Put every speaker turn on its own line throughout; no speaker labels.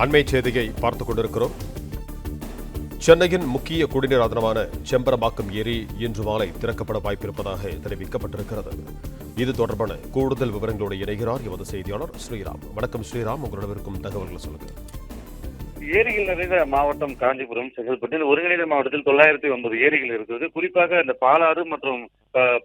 அண்மை செய்தியை பார்த்துக் கொண்டிருக்கிறோம். சென்னையின் முக்கிய குடிநீர் ஆதாரமான செம்பரம்பாக்கம் ஏரி இன்று மாலை திறக்கப்பட வாய்ப்பிருப்பதாக தெரிவிக்கப்பட்டிருக்கிறது. இது தொடர்பான கூடுதல் விவரங்களோடு இணைகிறார் எமது செய்தியாளர் ஸ்ரீராம். வணக்கம் ஸ்ரீராம், உங்களிடம் இருக்கும் தகவல்களை சொல்லுங்கள்.
ஏரிகள் நிறைந்த மாவட்டம் காஞ்சிபுரம், செங்கல்பட்டு. ஒருங்கிணைந்த மாவட்டத்தில் 909 ஏரிகள் இருக்கிறது. குறிப்பாக இந்த பாலாறு மற்றும்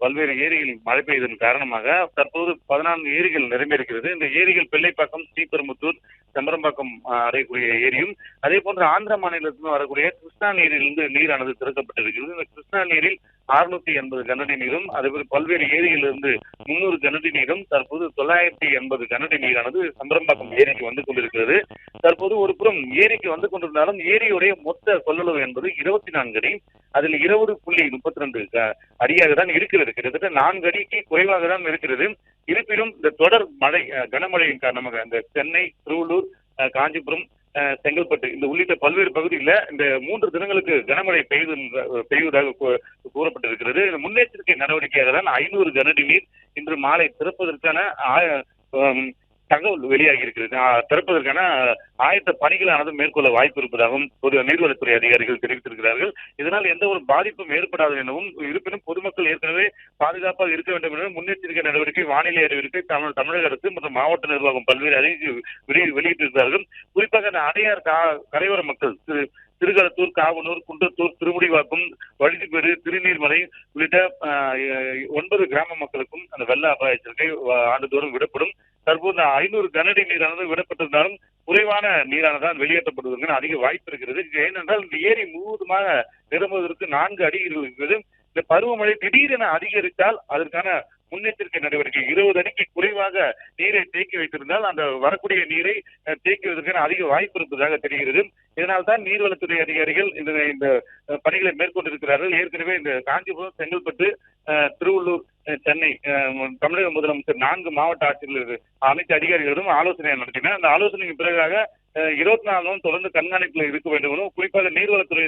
பல்வேறு ஏரிகளில் மழை பெய்ததன் காரணமாக தற்போது 14 ஏரிகள் நிரம்பியிருக்கிறது. இந்த ஏரிகள் பிள்ளைப்பாக்கம், ஸ்ரீபெரும்புத்தூர், செம்பரம்பாக்கம் அடையக்கூடிய ஏரியும், அதே போன்று ஆந்திர மாநிலத்திலும் வரக்கூடிய கிருஷ்ணா நீரிலிருந்து நீரானது திறக்கப்பட்டிருக்கிறது. இந்த கிருஷ்ணா நீரில் 680 கனஅடி நீரும், அதேபோல் பல்வேறு ஏரிகளிலிருந்து 300 கனஅடி நீரும், தற்போது 980 கனஅடி நீரானது செம்பரம்பாக்கம் ஏரிக்கு வந்து கொண்டிருக்கிறது. தற்போது ஒரு புறம் ஏரிக்கு வந்து கொண்டிருந்தாலும் ஏரியுடைய மொத்த கொள்ளளவு என்பது 24 அடி. அதில் 20.32 அடியாக தான் இருக்கிறது. கிட்டத்தட்ட 4 அடிக்கு குறைவாக தான் இருக்கிறது. இருப்பினும் இந்த தொடர் மழை, கனமழையின் காரணமாக இந்த சென்னை, திருவள்ளூர், காஞ்சிபுரம், செங்கல்பட்டு இந்த உள்ளிட்ட பல்வேறு பகுதிகளில் இந்த 3 தினங்களுக்கு கனமழை பெய்வதாக கூறப்பட்டிருக்கிறது. முன்னெச்சரிக்கை நடவடிக்கையாக தான் 500 கனஅடி நீர் இன்று மாலை திறப்பதற்கான தகவல் வெளியாகி இருக்கிறது. திறப்பதற்கான ஆயத்த பணிகளானது மேற்கொள்ள வாய்ப்பு இருப்பதாகவும் நீர்வளத்துறை அதிகாரிகள் தெரிவித்திருக்கிறார்கள். இதனால் எந்த ஒரு பாதிப்பும் ஏற்படாது எனவும், இருப்பினும் பொதுமக்கள் ஏற்கனவே பாதுகாப்பாக இருக்க வேண்டும் என முன்னெச்சரிக்கை நடவடிக்கை வானிலை அறிவிக்கை தமிழக அரசு மற்றும் மாவட்ட நிர்வாகம் பல்வேறு அறிவிப்பு வெளியிட்டிருக்கிறார்கள். குறிப்பாக அந்த அடையார் கரையோர மக்கள் திருகளத்தூர், காவனூர், குன்றத்தூர், திருமுடிவாக்கம், வழுதிப்பேறு, திருநீர்மலை உள்ளிட்ட 9 கிராம மக்களுக்கும் அந்த வெள்ள அபாய எச்சரிக்கை ஆண்டுதோறும் விடப்படும். தற்போது 500 கனஅடி நீரானது விடப்பட்டிருந்தாலும் குறைவான நீரானதான் வெளியேற்றப்படுவதற்கு அதிக வாய்ப்பு இருக்கிறது. ஏனென்றால் இந்த ஏரி முழுவதுமாக நிரம்புவதற்கு 4 அடிகள் இருக்கிறது. இந்த பருவமழை திடீரென அதிகரித்தால் அதற்கான முன்னெச்சரிக்கை நடவடிக்கை 20 அடிக்கு குறைவாக நீரை தேக்கி வைத்திருந்தால் அந்த வரக்கூடிய நீரை தேக்கி வைப்பதற்கான அதிக வாய்ப்பு இருப்பதாக தெரிகிறது. இதனால் தான் நீர்வளத்துறை அதிகாரிகள் இந்த பணிகளை மேற்கொண்டிருக்கிறார்கள். ஏற்கனவே இந்த காஞ்சிபுரம், செங்கல்பட்டு, திருவள்ளூர், சென்னை, தமிழக முதலமைச்சர் 4 மாவட்ட ஆட்சியர்கள் அனைத்து அதிகாரிகளும் ஆலோசனை நடத்தினர். அந்த ஆலோசனைக்கு பிறகாக 24 நாளும் தொடர்ந்து கண்காணிப்பில் இருக்க வேண்டும். குறிப்பாக நீர்வளத்துறை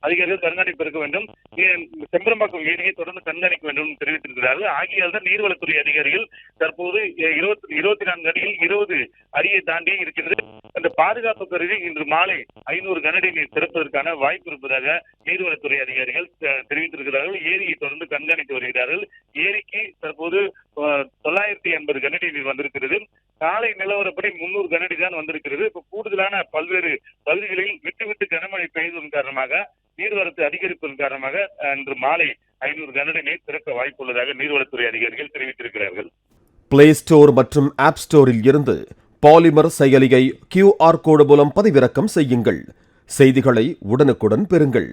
அதிகாரிகள் கண்காணிப்பு இருக்க வேண்டும். செம்பரம்பாக்கம் ஏரியை தொடர்ந்து கண்காணிக்க வேண்டும் தெரிவித்திருக்கிறார்கள். ஆகியால் தான் நீர்வளத்துறை அதிகாரிகள் தற்போது 24 அடியில் 20 அடியை தாண்டி இருக்கிறது. அந்த பாதுகாப்பு கருதி இன்று மாலை 500 கனஅடி நீர் திறப்பதற்கான வாய்ப்பு இருப்பதாக நீர்வளத்துறை அதிகாரிகள் தெரிவித்திருக்கிறார்கள். ஏரியை தொடர்ந்து கண்காணித்து வருகிறார்கள். ஏரிக்கு தற்போது 980 கனஅடி நீர் வந்திருக்கிறது. காலை நிலவரப்படி 300 கனஅடி தான் வந்திருக்கிறது. இப்ப கூடுதலான பல்வேறு பகுதிகளில் விட்டு கனமழை பெய்ததன் காரணமாக நீர்வரத்து அதிகரிப்பதன் காரணமாக இன்று மாலை 500 கனஅடி நீர் திறக்க வாய்ப்புள்ளதாக நீர்வளத்துறை அதிகாரிகள் தெரிவித்திருக்கிறார்கள்.
பிளே ஸ்டோர் மற்றும் ஆப் ஸ்டோரில் இருந்து பாலிமர் செயலியை QR கோடு மூலம் பதிவிறக்கம் செய்யுங்கள். செய்திகளை உடனுக்குடன் பெறுங்கள்.